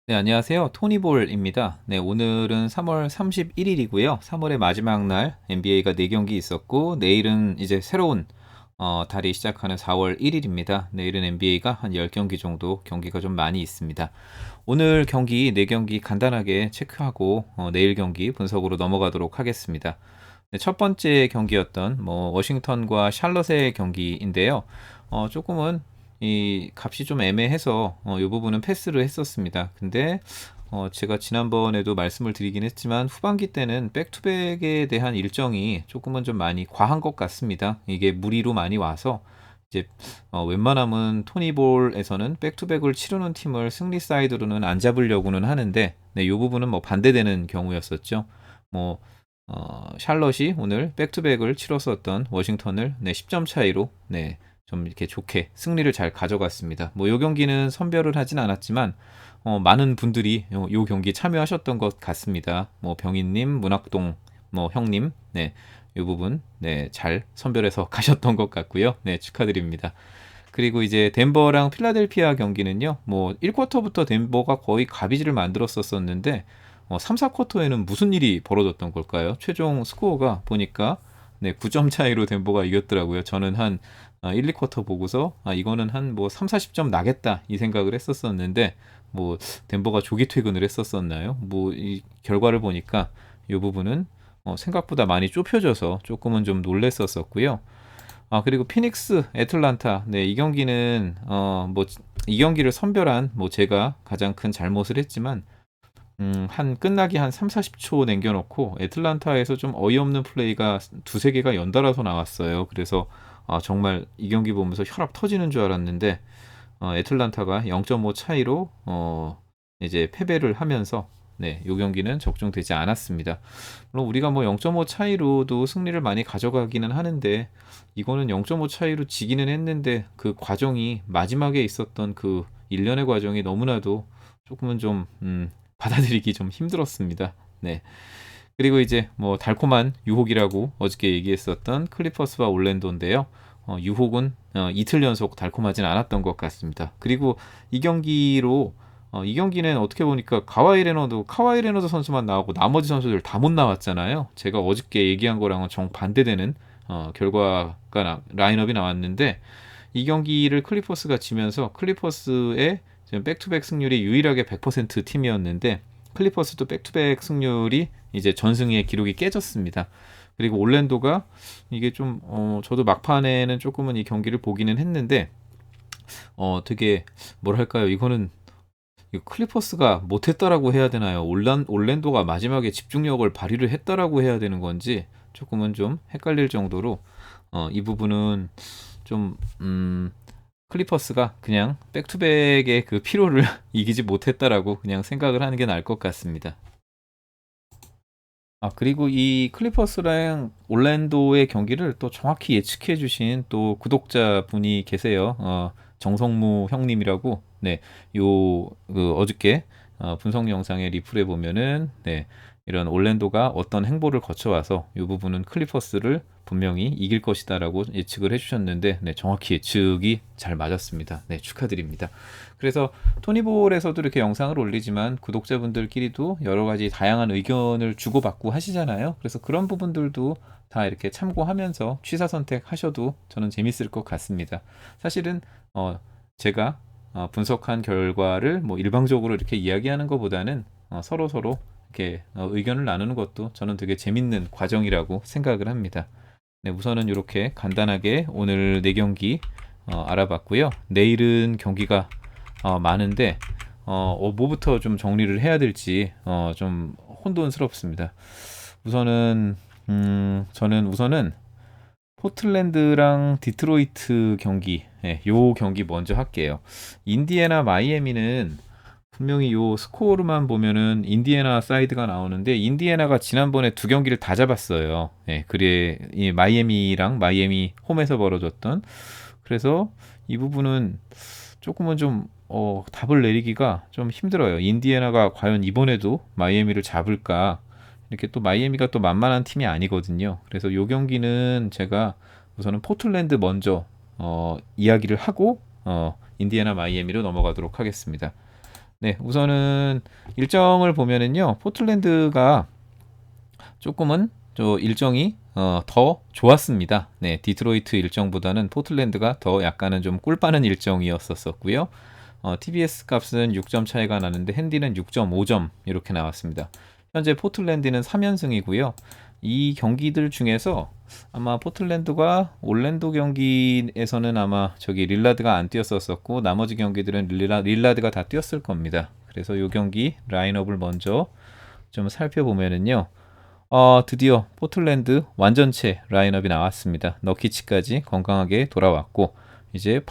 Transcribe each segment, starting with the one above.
네, 안녕하세요. 토니볼입니다. 네, 오늘은 3월 31일이고요. 3월의 마지막 날 NBA가 4경기 있었고, 내일은 이제 새로운 달이 시작하는 4월 1일입니다. 내일은 NBA가 한 10경기 정도 경기가 좀 많이 있습니다. 오늘 경기 4경기 간단하게 체크하고 내일 경기 분석으로 넘어가도록 하겠습니다. 네, 첫 번째 경기였던 워싱턴과 샬럿의 경기인데요. 조금은 이 값이 좀 애매해서 이 부분은 패스를 했었습니다. 근데 제가 지난번에도 말씀을 드리긴 했지만 후반기 때는 백투백에 대한 일정이 조금은 좀 많이 과한 것 같습니다. 이게 무리로 많이 와서 이제 웬만하면 토니볼에서는 백투백을 치르는 팀을 승리 사이드로는 안 잡으려고는 하는데, 네, 이 부분은 뭐 반대되는 경우였었죠. 뭐 샬럿이 오늘 백투백을 치렀었던 워싱턴을, 네, 10점 차이로, 네, 좀 이렇게 좋게 승리를 잘 가져갔습니다. 뭐 요 경기는 선별을 하진 않았지만 많은 분들이 요 경기 참여하셨던 것 같습니다. 뭐 병인님, 문학동 뭐 형님, 네, 이 부분, 네, 잘 선별해서 가셨던 것 같고요. 네, 축하드립니다. 그리고 이제 덴버랑 필라델피아 경기는요, 뭐 1쿼터부터 덴버가 거의 가비지를 만들었었는데 3, 4쿼터에는 무슨 일이 벌어졌던 걸까요? 최종 스코어가 보니까, 네, 9점 차이로 덴버가 이겼더라고요. 저는 한 1, 2쿼터 보고서 이거는 한 뭐 3, 40점 나겠다 이 생각을 했었었는데, 뭐 덴버가 조기 퇴근을 했었었나요? 뭐 이 결과를 보니까 이 부분은 생각보다 많이 좁혀져서 조금은 좀 놀랬었었고요. 그리고 피닉스, 애틀란타. 네, 이 경기는 뭐 이 경기를 선별한 뭐 제가 가장 큰 잘못을 했지만, 한 끝나기 한 3, 40초 남겨놓고 애틀란타에서 좀 어이없는 플레이가 두세 개가 연달아서 나왔어요. 그래서 정말 이 경기 보면서 혈압 터지는 줄 알았는데, 애틀란타가 0.5 차이로 이제 패배를 하면서, 네, 이 경기는 적중되지 않았습니다. 물론 우리가 뭐 0.5 차이로도 승리를 많이 가져가기는 하는데, 이거는 0.5 차이로 지기는 했는데 그 과정이, 마지막에 있었던 그 일련의 과정이 너무나도 조금은 좀 받아들이기 좀 힘들었습니다. 네. 그리고 이제 뭐 달콤한 유혹이라고 어저께 얘기했었던 클리퍼스와 올랜도인데요. 유혹은 이틀 연속 달콤하진 않았던 것 같습니다. 그리고 이 경기로 이 경기는 어떻게 보니까 카와이 레너드 선수만 나오고 나머지 선수들 다 못 나왔잖아요. 제가 어저께 얘기한 거랑은 정반대되는 결과가 라인업이 나왔는데, 이 경기를 클리퍼스가 지면서 클리퍼스의 지금 백투백 승률이 유일하게 100% 팀이었는데, 클리퍼스도 백투백 승률이 이제 전승의 기록이 깨졌습니다. 그리고 올랜도가 이게 좀 저도 막판에는 조금은 이 경기를 보기는 했는데 되게 뭐랄까요, 이거는 클리퍼스가 못했다라고 해야 되나요? 올랜도가 마지막에 집중력을 발휘를 했다라고 해야 되는 건지 조금은 좀 헷갈릴 정도로 이 부분은 좀 클리퍼스가 그냥 백투백의 그 피로를 이기지 못했다라고 그냥 생각을 하는 게 나을 것 같습니다. 그리고 이 클리퍼스랑 올랜도의 경기를 또 정확히 예측해 주신 또 구독자분이 계세요. 정성무 형님이라고. 네. 어저께 분석 영상에 리플해 보면은, 네, 이런 올랜도가 어떤 행보를 거쳐와서 이 부분은 클리퍼스를 분명히 이길 것이다라고 예측을 해 주셨는데, 네, 정확히 예측이 잘 맞았습니다. 네, 축하드립니다. 그래서 토니볼에서도 이렇게 영상을 올리지만 구독자분들끼리도 여러 가지 다양한 의견을 주고받고 하시잖아요. 그래서 그런 부분들도 다 이렇게 참고하면서 취사 선택하셔도 저는 재밌을 것 같습니다. 사실은 제가 분석한 결과를 뭐 일방적으로 이렇게 이야기하는 것보다는 서로 서로 이렇게 의견을 나누는 것도 저는 되게 재밌는 과정이라고 생각을 합니다. 네, 우선은 이렇게 간단하게 오늘 4경기 알아봤고요. 내일은 경기가 많은데 뭐부터 좀 정리를 해야 될지 좀 혼돈스럽습니다. 우선은 저는 우선은 포틀랜드랑 디트로이트 경기, 예, 요 경기 먼저 할게요. 인디애나 마이애미는 분명히 요 스코어로만 보면은 인디애나 사이드가 나오는데, 인디애나가 지난번에 2경기를 다 잡았어요. 예, 그래, 이 마이애미랑 마이애미 홈에서 벌어졌던. 그래서 이 부분은 조금은 좀 답을 내리기가 좀 힘들어요. 인디애나가 과연 이번에도 마이애미를 잡을까? 이렇게 또 마이애미가 또 만만한 팀이 아니거든요. 그래서 요 경기는 제가 우선은 포틀랜드 먼저 이야기를 하고 인디애나 마이애미로 넘어가도록 하겠습니다. 네, 우선은 일정을 보면은요, 포틀랜드가 조금은 일정이 더 좋았습니다. 네, 디트로이트 일정보다는 포틀랜드가 더 약간은 좀 꿀 빠는 일정이었었고요. TBS 값은 6점 차이가 나는데 핸디는 6.5점 이렇게 나왔습니다. 현재 포틀랜드는 3연승이고요. 이 경기들 중에서 아마 포틀랜드가 올랜도 경기에서는 아마 저기 릴라드가 안 뛰었었고 나머지 경기들은 릴라드가 다 뛰었을 겁니다. 그래서 이 경기 라인업을 먼저 좀 살펴보면은요. 드디어 포틀랜드 완전체 라인업이 나왔습니다. 너키치까지 건강하게 돌아왔고 이제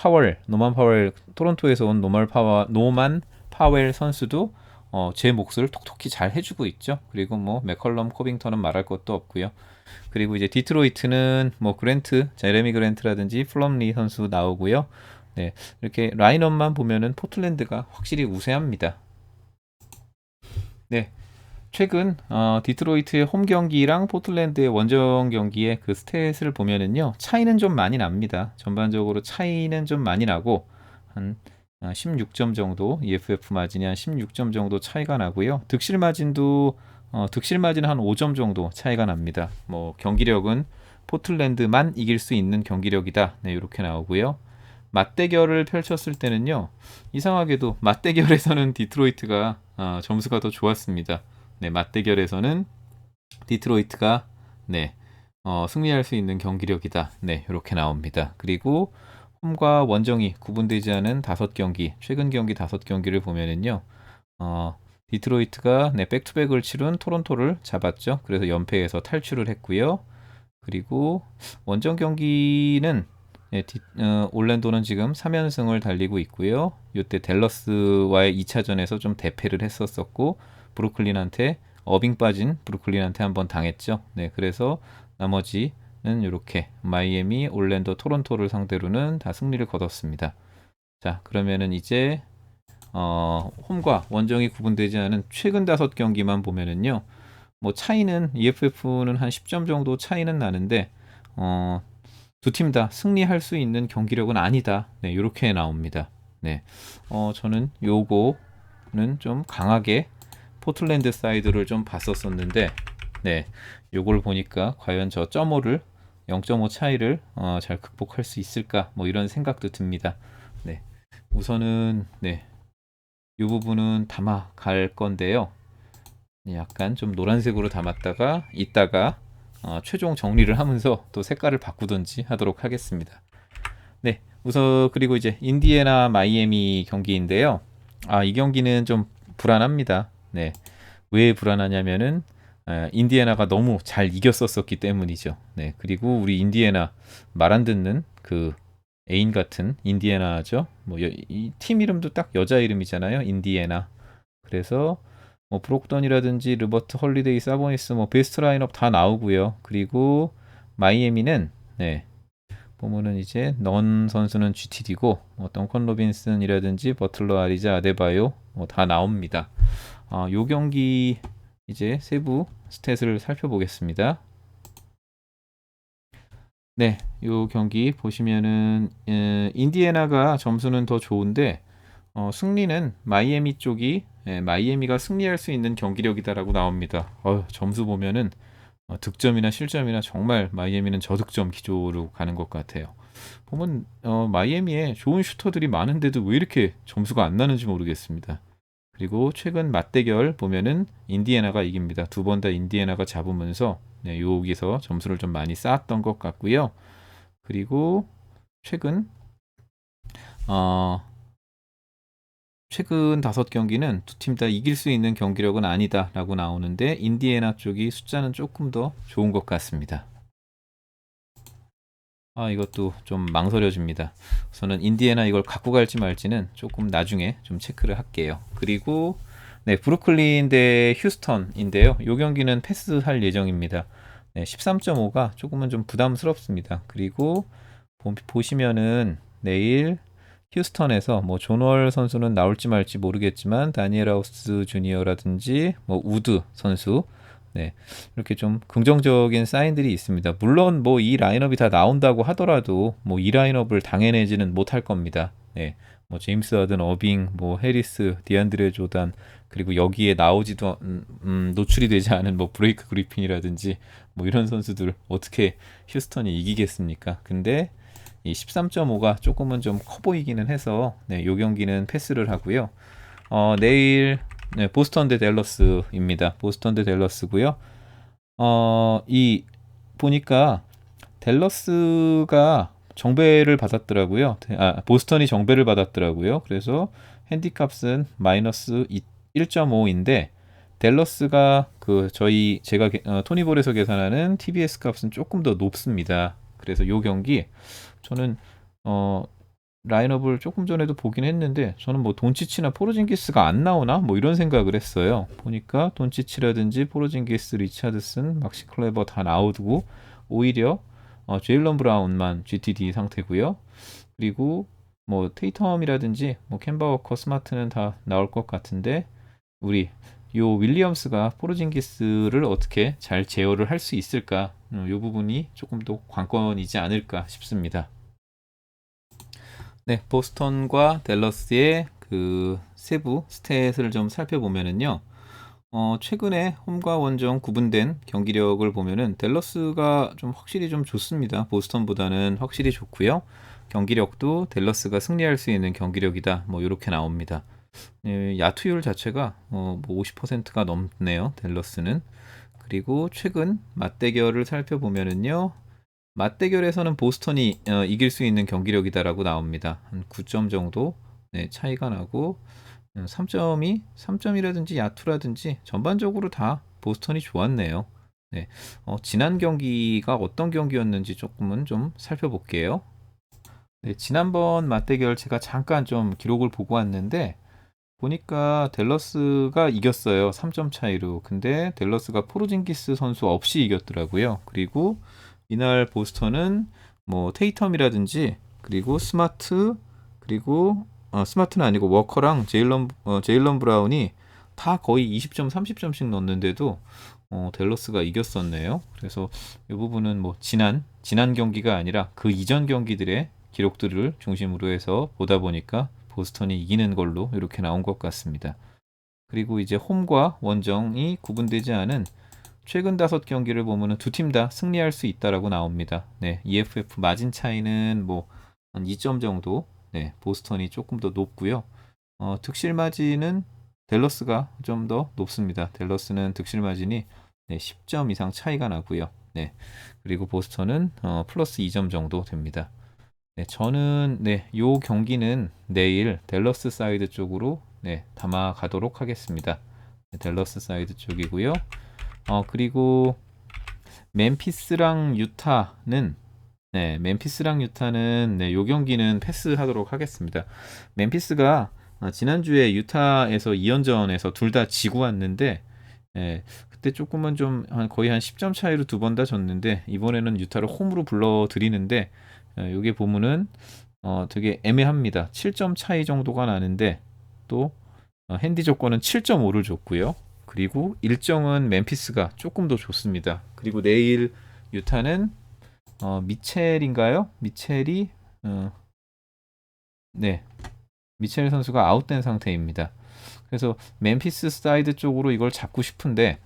노만 파월 토론토에서 온 노만 파웰 선수도 제 몫을 톡톡히 잘 해주고 있죠. 그리고 뭐 맥컬럼 코빙턴은 말할 것도 없고요. 그리고 이제 디트로이트는 뭐 제레미 그랜트라든지 플럼리 선수 나오고요. 네, 이렇게 라인업만 보면은 포틀랜드가 확실히 우세합니다. 네, 최근 디트로이트의 홈 경기랑 포틀랜드의 원정 경기의 그 스탯을 보면은요 차이는 좀 많이 납니다. 전반적으로 차이는 좀 많이 나고 한 16점 정도 EFF 마진이 한 16점 정도 차이가 나고요. 득실 마진도 득실 마진 한 5점 정도 차이가 납니다. 뭐 경기력은 포틀랜드만 이길 수 있는 경기력이다. 네, 이렇게 나오고요. 맞대결을 펼쳤을 때는요 이상하게도 맞대결에서는 디트로이트가 점수가 더 좋았습니다. 네, 맞대결에서는 디트로이트가 네, 승리할 수 있는 경기력이다. 네, 이렇게 나옵니다. 그리고 홈과 원정이 구분되지 않은 5경기, 최근 경기 5경기를 보면은요. 디트로이트가 네, 백투백을 치른 토론토를 잡았죠. 그래서 연패에서 탈출을 했고요. 그리고 원정 경기는 네, 올랜도는 지금 3연승을 달리고 있고요. 이때 댈러스와의 2차전에서 좀 대패를 했었고 브루클린한테 어빙 빠진 브루클린한테 한번 당했죠. 네, 그래서 나머지는 이렇게 마이애미, 올랜도, 토론토를 상대로는 다 승리를 거뒀습니다. 자, 그러면은 이제 홈과 원정이 구분되지 않은 최근 5경기만 보면은요. 뭐 차이는 EFF는 한 10점 정도 차이는 나는데 두 팀 다 승리할 수 있는 경기력은 아니다. 네, 이렇게 나옵니다. 네, 저는 요거는 좀 강하게 포틀랜드 사이드를 좀 봤었었는데, 네, 요걸 보니까 과연 저 0.5 차이를 잘 극복할 수 있을까? 뭐 이런 생각도 듭니다. 네, 우선은 네, 이 부분은 담아 갈 건데요. 약간 좀 노란색으로 담았다가 이따가 최종 정리를 하면서 또 색깔을 바꾸든지 하도록 하겠습니다. 네, 우선 그리고 이제 인디애나 마이애미 경기인데요. 이 경기는 좀 불안합니다. 네, 왜 불안하냐면은 인디애나가 너무 잘 이겼었기 때문이죠. 네, 그리고 우리 인디애나 말 안 듣는 그 애인 같은 인디애나죠. 뭐 이 팀 이름도 딱 여자 이름이잖아요. 인디애나. 그래서 뭐 브록던이라든지 르버트 헐리데이 사보니스 뭐 베스트 라인업 다 나오고요. 그리고 마이애미는 네, 보면은 이제 넌 선수는 GTD고 뭐 덩컨 로빈슨이라든지 버틀러 아리자 아데바요 뭐 다 나옵니다. 요 경기 이제 세부 스탯을 살펴보겠습니다. 네, 요 경기 보시면은 인디애나가 점수는 더 좋은데 승리는 마이애미 쪽이 마이애미가 승리할 수 있는 경기력이다라고 나옵니다. 점수 보면은 득점이나 실점이나 정말 마이애미는 저득점 기조로 가는 것 같아요. 보면 마이애미에 좋은 슈터들이 많은데도 왜 이렇게 점수가 안 나는지 모르겠습니다. 그리고 최근 맞대결 보면은 인디애나가 이깁니다. 2번 다 인디애나가 잡으면서 네, 여기서 점수를 좀 많이 쌓았던 것 같고요. 그리고 최근 최근 5경기는 두 팀 다 이길 수 있는 경기력은 아니다라고 나오는데 인디애나 쪽이 숫자는 조금 더 좋은 것 같습니다. 이것도 좀 망설여집니다. 우선은 인디애나 이걸 갖고 갈지 말지는 조금 나중에 좀 체크를 할게요. 그리고 네, 브루클린 대 휴스턴인데요. 이 경기는 패스할 예정입니다. 네, 13.5가 조금은 좀 부담스럽습니다. 그리고 보시면은 내일 휴스턴에서 뭐 존월 선수는 나올지 말지 모르겠지만 다니엘 하우스 주니어라든지 뭐 우드 선수 네, 이렇게 좀 긍정적인 사인들이 있습니다. 물론 뭐 이 라인업이 다 나온다고 하더라도 뭐 이 라인업을 당해내지는 못할 겁니다. 네, 뭐 제임스 하든, 어빙, 뭐 해리스, 디안드레 조단, 그리고 여기에 나오지도 노출이 되지 않은 뭐 브레이크 그리핀이라든지 뭐 이런 선수들 어떻게 휴스턴이 이기겠습니까? 근데 이 13.5가 조금은 좀 커 보이기는 해서 네, 요 경기는 패스를 하고요. 내일 네, 보스턴 대 댈러스입니다. 보스턴 대 댈러스고요. 이 보니까 댈러스가 정배를 받았더라고요. 보스턴이 정배를 받았더라고요. 그래서 핸디값은 마이너스 1.5인데 댈러스가 그 제가 토니볼에서 계산하는 TBS 값은 조금 더 높습니다. 그래서 요 경기 저는 라인업을 조금 전에도 보긴 했는데 저는 뭐 돈치치나 포르징기스가 안 나오나 뭐 이런 생각을 했어요. 보니까 돈치치라든지 포르징기스, 리차드슨, 막시 클레버 다 나오고 오히려 제일런 브라운만 GTD 상태고요. 그리고 뭐 테이텀이라든지 뭐 캔버 워커, 스마트는 다 나올 것 같은데 우리 요 윌리엄스가 포르징기스를 어떻게 잘 제어를 할 수 있을까? 요 부분이 조금 더 관건이지 않을까 싶습니다. 네, 보스턴과 댈러스의 그 세부 스탯을 좀 살펴보면은요. 최근에 홈과 원정 구분된 경기력을 보면은 댈러스가 좀 확실히 좀 좋습니다. 보스턴보다는 확실히 좋고요. 경기력도 댈러스가 승리할 수 있는 경기력이다. 뭐 이렇게 나옵니다. 야투율 자체가 뭐 50%가 넘네요. 댈러스는. 그리고 최근 맞대결을 살펴보면은요. 맞대결에서는 보스턴이 이길 수 있는 경기력이다라고 나옵니다. 한 9점 정도 네, 차이가 나고 3점이라든지 야투라든지 전반적으로 다 보스턴이 좋았네요. 네, 지난 경기가 어떤 경기였는지 조금은 좀 살펴볼게요. 네, 지난번 맞대결 제가 잠깐 좀 기록을 보고 왔는데 보니까 댈러스가 이겼어요. 3점 차이로. 근데 댈러스가 포르징기스 선수 없이 이겼더라고요. 그리고 이날 보스턴은 뭐 테이텀이라든지 그리고 그리고 스마트는 아니고 워커랑 제일런 브라운이 다 거의 20점, 30점씩 넣었는데도 댈러스가 이겼었네요. 그래서 이 부분은 뭐 지난 경기가 아니라 그 이전 경기들의 기록들을 중심으로 해서 보다 보니까 보스턴이 이기는 걸로 이렇게 나온 것 같습니다. 그리고 이제 홈과 원정이 구분되지 않은 최근 5경기를 보면은 두 팀 다 승리할 수 있다라고 나옵니다. 네, EFF 마진 차이는 뭐 한 2점 정도. 네, 보스턴이 조금 더 높고요. 득실 마진은 댈러스가 좀 더 높습니다. 댈러스는 득실 마진이 네, 10점 이상 차이가 나고요. 네, 그리고 보스턴은 플러스 2점 정도 됩니다. 네, 저는 네, 요 경기는 내일 댈러스 사이드 쪽으로 네, 담아 가도록 하겠습니다. 네, 댈러스 사이드 쪽이고요. 그리고 멤피스랑 유타는 네, 요 경기는 패스하도록 하겠습니다. 멤피스가 지난주에 유타에서 2연전에서 둘 다 지고 왔는데 그때 조금은 좀 거의 한 10점 차이로 두 번 다 졌는데 이번에는 유타를 홈으로 불러들이는데 여기 보면은 되게 애매합니다. 7점 차이 정도가 나는데 또 핸디 조건은 7.5를 줬고요. 그리고 일정은 멤피스가 조금 더 좋습니다. 그리고 내일 유타는 미첼인가요? 네, 미첼 선수가 아웃된 상태입니다. 그래서 멤피스 사이드 쪽으로 이걸 잡고 싶은데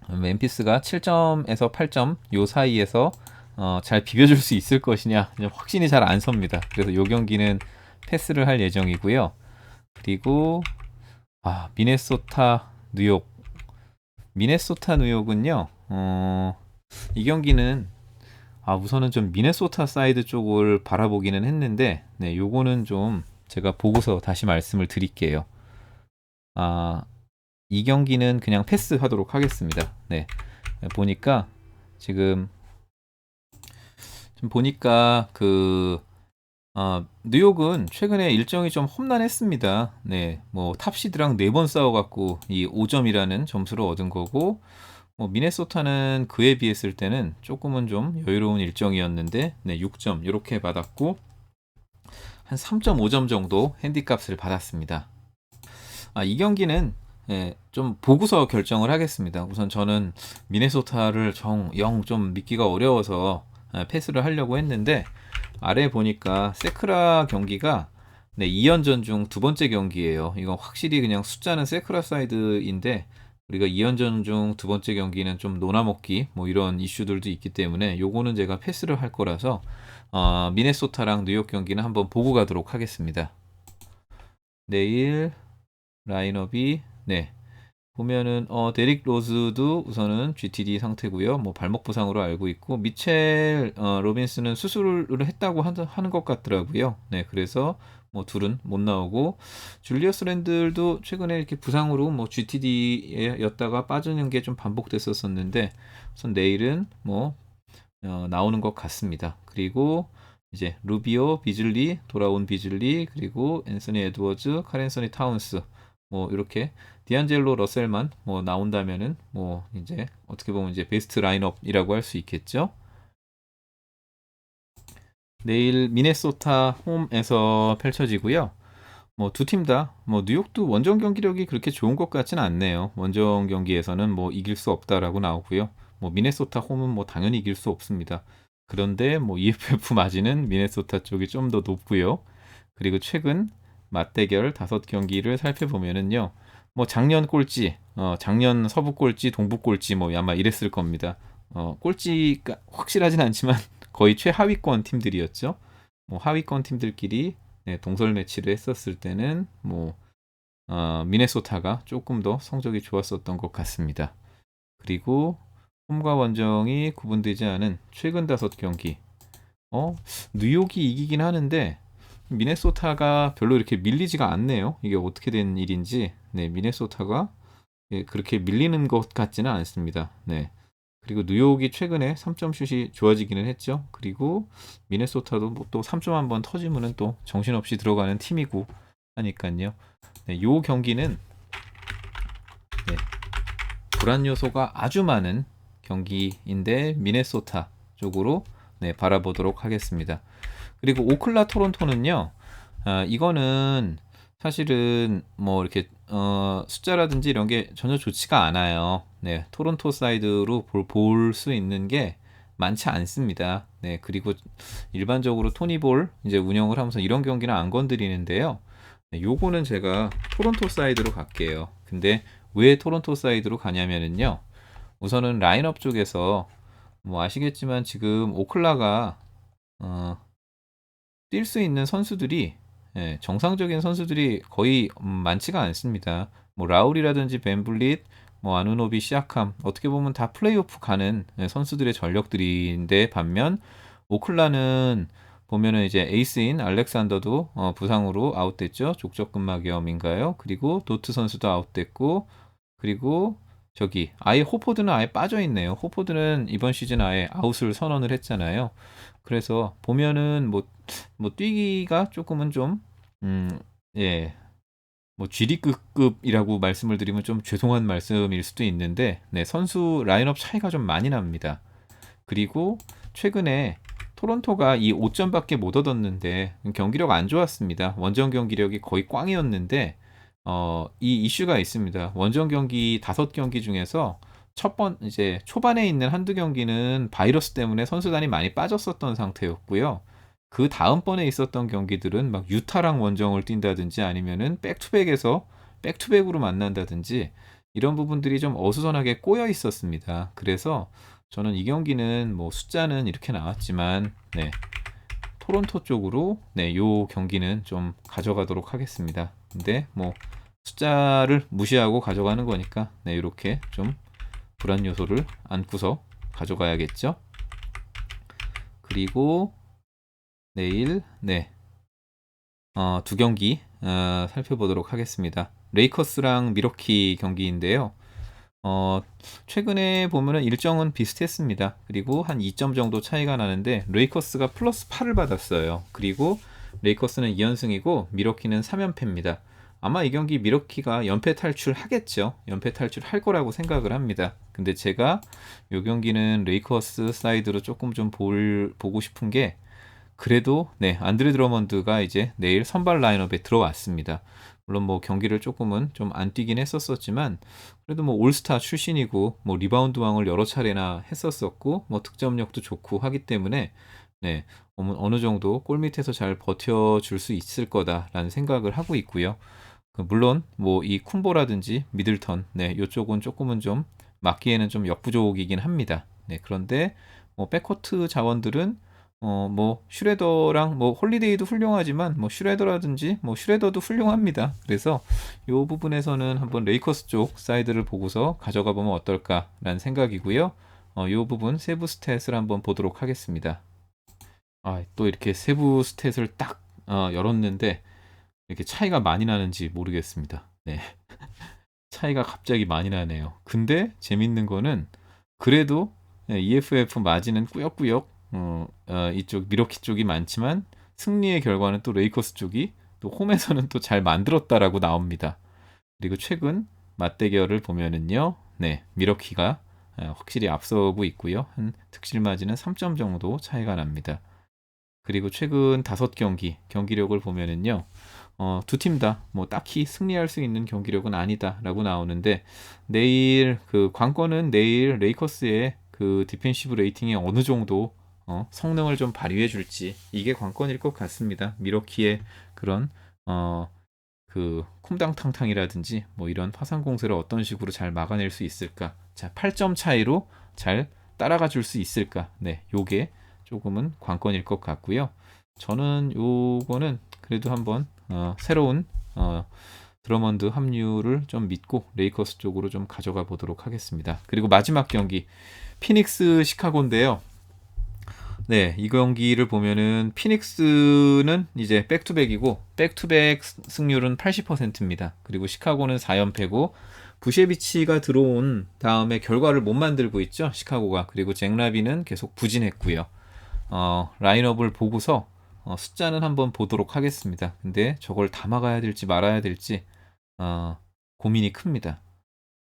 멤피스가 7점에서 8점 요 사이에서 잘 비벼줄 수 있을 것이냐 확신이 잘 안 섭니다. 그래서 요 경기는 패스를 할 예정이고요. 그리고 미네소타 뉴욕은요. 이 경기는 우선은 좀 미네소타 사이드 쪽을 바라보기는 했는데 네, 요거는 좀 제가 보고서 다시 말씀을 드릴게요. 이 경기는 그냥 패스하도록 하겠습니다. 네. 보니까 지금 보니까 뉴욕은 최근에 일정이 좀 험난했습니다. 네, 뭐 탑시드랑 4번 싸워갖고 이 5점이라는 점수를 얻은 거고, 뭐 미네소타는 그에 비했을 때는 조금은 좀 여유로운 일정이었는데, 네, 6점 이렇게 받았고 한 3.5점 정도 핸디값을 받았습니다. 이 경기는 좀 보고서 결정을 하겠습니다. 우선 저는 미네소타를 영 좀 믿기가 어려워서 패스를 하려고 했는데 아래 보니까 세크라 경기가 네, 2연전 중 두 번째 경기예요. 이건 확실히 그냥 숫자는 세크라사이드인데 우리가 2연전 중 두 번째 경기는 좀 노나먹기 뭐 이런 이슈들도 있기 때문에 요거는 제가 패스를 할 거라서 미네소타랑 뉴욕 경기는 한번 보고 가도록 하겠습니다. 내일 라인업이 네. 보면은 데릭 로즈도 우선은 GTD 상태고요. 뭐 발목 부상으로 알고 있고 미첼 로빈스는 수술을 했다고 하는 것 같더라고요. 네, 그래서 뭐 둘은 못 나오고 줄리어스 랜들도 최근에 이렇게 부상으로 뭐 GTD였다가 빠지는 게 좀 반복됐었었는데 우선 내일은 뭐 나오는 것 같습니다. 그리고 이제 루비오, 비즐리, 돌아온 비즐리, 그리고 앤서니 에드워즈, 카렌서니 타운스 뭐 이렇게 디안젤로 러셀만 뭐 나온다면은 뭐 이제 어떻게 보면 이제 베스트 라인업이라고 할 수 있겠죠. 내일 미네소타 홈에서 펼쳐지고요. 뭐 두 팀 다 뭐 뉴욕도 원정 경기력이 그렇게 좋은 것 같지는 않네요. 원정 경기에서는 뭐 이길 수 없다라고 나오고요. 뭐 미네소타 홈은 뭐 당연히 이길 수 없습니다. 그런데 뭐 EFF 마진은 미네소타 쪽이 좀 더 높고요. 그리고 최근 맞대결 5경기를 살펴보면은요. 뭐 작년 꼴찌, 작년 서부 꼴찌, 동부 꼴찌 뭐 아마 이랬을 겁니다. 꼴찌가 확실하진 않지만 거의 최하위권 팀들이었죠. 뭐 하위권 팀들끼리 네, 동설 매치를 했었을 때는 뭐 미네소타가 조금 더 성적이 좋았었던 것 같습니다. 그리고 홈과 원정이 구분되지 않은 최근 5경기. 뉴욕이 이기긴 하는데 미네소타가 별로 이렇게 밀리지가 않네요. 이게 어떻게 된 일인지. 네, 미네소타가 그렇게 밀리는 것 같지는 않습니다. 네. 그리고 뉴욕이 최근에 3점 슛이 좋아지기는 했죠. 그리고 미네소타도 뭐또 3점 한번 터지면은 또 정신없이 들어가는 팀이고 하니까요. 네, 요 경기는 네, 불안 요소가 아주 많은 경기인데 미네소타 쪽으로 네, 바라보도록 하겠습니다. 그리고 오클라 토론토는요. 이거는 사실은 뭐 이렇게 숫자라든지 이런 게 전혀 좋지가 않아요. 네, 토론토 사이드로 볼 수 있는 게 많지 않습니다. 네, 그리고 일반적으로 토니볼 이제 운영을 하면서 이런 경기는 안 건드리는데요. 네, 요거는 제가 토론토 사이드로 갈게요. 근데 왜 토론토 사이드로 가냐면은요. 우선은 라인업 쪽에서 뭐 아시겠지만 지금 오클라가 뛸 수 있는 선수들이 정상적인 선수들이 거의 많지가 않습니다. 뭐 라울이라든지 벤블릿, 뭐 아누노비, 시아캄 어떻게 보면 다 플레이오프 가는 선수들의 전력들인데 반면 오클라는 보면은 이제 에이스인 알렉산더도 부상으로 아웃됐죠. 족저근막염인가요? 그리고 도트 선수도 아웃됐고 그리고 저기 아예 호포드는 아예 빠져 있네요. 호포드는 이번 시즌 아예 아웃을 선언을 했잖아요. 그래서 보면은 뭐 뛰기가 조금은 좀 예, 뭐 G리그급이라고 말씀을 드리면 좀 죄송한 말씀일 수도 있는데 네, 선수 라인업 차이가 좀 많이 납니다. 그리고 최근에 토론토가 이 5점밖에 못 얻었는데 경기력 안 좋았습니다. 원정 경기력이 거의 꽝이었는데 이 이슈가 있습니다. 원정 경기 5경기 중에서 이제 초반에 있는 한두 경기는 바이러스 때문에 선수단이 많이 빠졌었던 상태였고요. 그 다음번에 있었던 경기들은 막 유타랑 원정을 뛴다든지 아니면은 백투백에서 백투백으로 만난다든지 이런 부분들이 좀 어수선하게 꼬여 있었습니다. 그래서 저는 이 경기는 뭐 숫자는 이렇게 나왔지만 네, 토론토 쪽으로 네, 요 경기는 좀 가져가도록 하겠습니다. 근데 뭐 숫자를 무시하고 가져가는 거니까 네, 이렇게 좀 불안 요소를 안고서 가져가야겠죠. 그리고 내일 네, 두 경기 살펴보도록 하겠습니다. 레이커스랑 미러키 경기인데요. 최근에 보면은 일정은 비슷했습니다. 그리고 한 2점 정도 차이가 나는데 레이커스가 플러스 8을 받았어요. 그리고 레이커스는 2연승이고 미러키는 3연패입니다. 아마 이 경기 미러키가 연패 탈출하겠죠. 연패 탈출할 거라고 생각을 합니다. 근데 제가 이 경기는 레이커스 사이드로 조금 좀 보고 싶은 게 그래도 네, 안드레 드러먼드가 이제 내일 선발 라인업에 들어왔습니다. 물론 뭐 경기를 조금은 좀 안 뛰긴 했었지만 그래도 뭐 올스타 출신이고 뭐 리바운드 왕을 여러 차례나 했었었고 뭐 득점력도 좋고 하기 때문에 네, 어느 정도 골 밑에서 잘 버텨줄 수 있을 거다라는 생각을 하고 있고요. 물론 뭐 이 쿤보라든지 미들턴, 네, 요쪽은 조금은 좀 막기에는 좀 역부족이긴 합니다. 네, 그런데 뭐 백코트 자원들은 뭐 슈레더랑 뭐 홀리데이도 훌륭하지만 뭐 슈레더라든지 뭐 슈레더도 훌륭합니다. 그래서 요 부분에서는 한번 레이커스 쪽 사이드를 보고서 가져가 보면 어떨까라는 생각이고요. 요 부분 세부 스탯을 한번 보도록 하겠습니다. 또 이렇게 세부 스탯을 딱 열었는데 이렇게 차이가 많이 나는지 모르겠습니다. 네. 차이가 갑자기 많이 나네요. 근데 재밌는 거는 그래도 EFF 마진은 꾸역꾸역 이쪽 미러키 쪽이 많지만 승리의 결과는 또 레이커스 쪽이 또 홈에서는 또 잘 만들었다라고 나옵니다. 그리고 최근 맞대결을 보면은요, 네, 미러키가 확실히 앞서고 있고요. 한 득실 마진은 3점 정도 차이가 납니다. 그리고 최근 5경기 경기력을 보면은요, 두 팀 다 뭐 딱히 승리할 수 있는 경기력은 아니다라고 나오는데, 내일 그 관건은 내일 레이커스의 그 디펜시브 레이팅이 어느 정도 성능을 좀 발휘해 줄지, 이게 관건일 것 같습니다. 미러키의 그런 그 空당탕탕이라든지 뭐 이런 파상 공세를 어떤 식으로 잘 막아낼 수 있을까? 자, 8점 차이로 잘 따라가 줄 수 있을까? 네, 요게 조금은 관건일 것 같고요. 저는 요거는 그래도 한번 새로운 드러먼드 합류를 좀 믿고 레이커스 쪽으로 좀 가져가 보도록 하겠습니다. 그리고 마지막 경기 피닉스 시카고인데요. 네, 이 경기를 보면은 피닉스는 이제 백투백이고 백투백 승률은 80%입니다. 그리고 시카고는 4연패고 부셰비치가 들어온 다음에 결과를 못 만들고 있죠, 시카고가. 그리고 잭라비는 계속 부진했고요. 라인업을 보고서 숫자는 한번 보도록 하겠습니다. 근데 저걸 다 막아야 될지 말아야 될지 고민이 큽니다.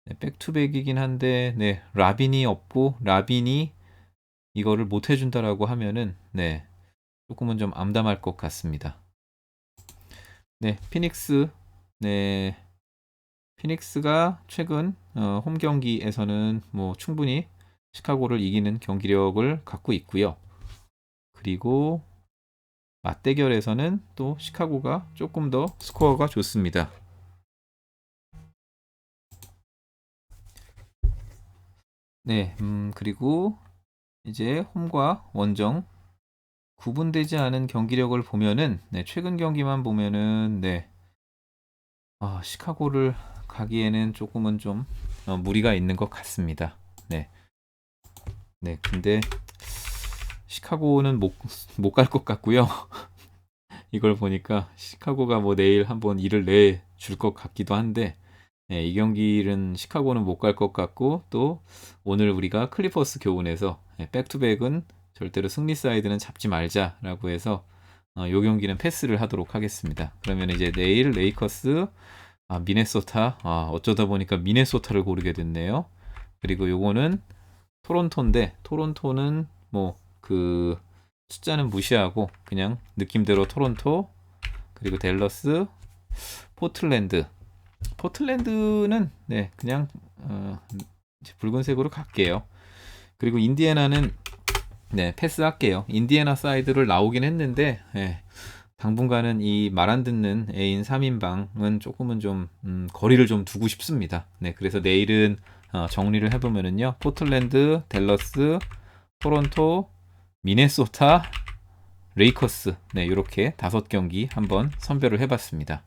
네, 백투백이긴 한데 네, 라빈이 없고 라빈이 이거를 못 해준다라고 하면은 네, 조금은 좀 암담할 것 같습니다. 네, 피닉스, 네, 피닉스가 최근 홈 경기에서는 뭐 충분히 시카고를 이기는 경기력을 갖고 있고요. 그리고 맞대결에서는 또 시카고가 조금 더 스코어가 좋습니다. 네, 그리고 이제 홈과 원정 구분되지 않은 경기력을 보면은 네, 최근 경기만 보면은 네, 시카고를 가기에는 조금은 좀 무리가 있는 것 같습니다. 네, 네, 근데 시카고는 못 갈 것 같고요. 이걸 보니까 시카고가 뭐 내일 한번 일을 내줄 것 같기도 한데, 네, 이 경기는 시카고는 못 갈 것 같고, 또 오늘 우리가 클리퍼스 교훈에서 백투백은 절대로 승리 사이드는 잡지 말자라고 해서 이 경기는 패스를 하도록 하겠습니다. 그러면 이제 내일 레이커스, 미네소타, 어쩌다 보니까 미네소타를 고르게 됐네요. 그리고 요거는 토론토인데, 토론토는 뭐 그 숫자는 무시하고 그냥 느낌대로 토론토, 그리고 댈러스, 포틀랜드는 네, 그냥 붉은색으로 갈게요. 그리고 인디애나는 네, 패스할게요. 인디애나 사이드를 나오긴 했는데 당분간은 이 말 안 듣는 애인 3인방은 조금은 좀 거리를 좀 두고 싶습니다. 네, 그래서 내일은 정리를 해보면은요, 포틀랜드, 댈러스, 토론토, 미네소타, 레이커스, 네, 이렇게 5경기 한번 선별을 해봤습니다.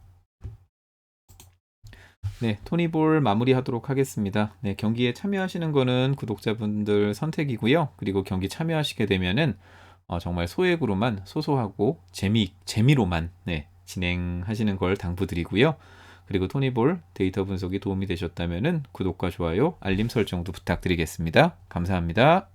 네, 토니볼 마무리하도록 하겠습니다. 네, 경기에 참여하시는 거는 구독자분들 선택이고요. 그리고 경기 참여하시게 되면은 정말 소액으로만, 소소하고 재미로만 네, 진행하시는 걸 당부드리고요. 그리고 토니볼 데이터 분석이 도움이 되셨다면은 구독과 좋아요, 알림 설정도 부탁드리겠습니다. 감사합니다.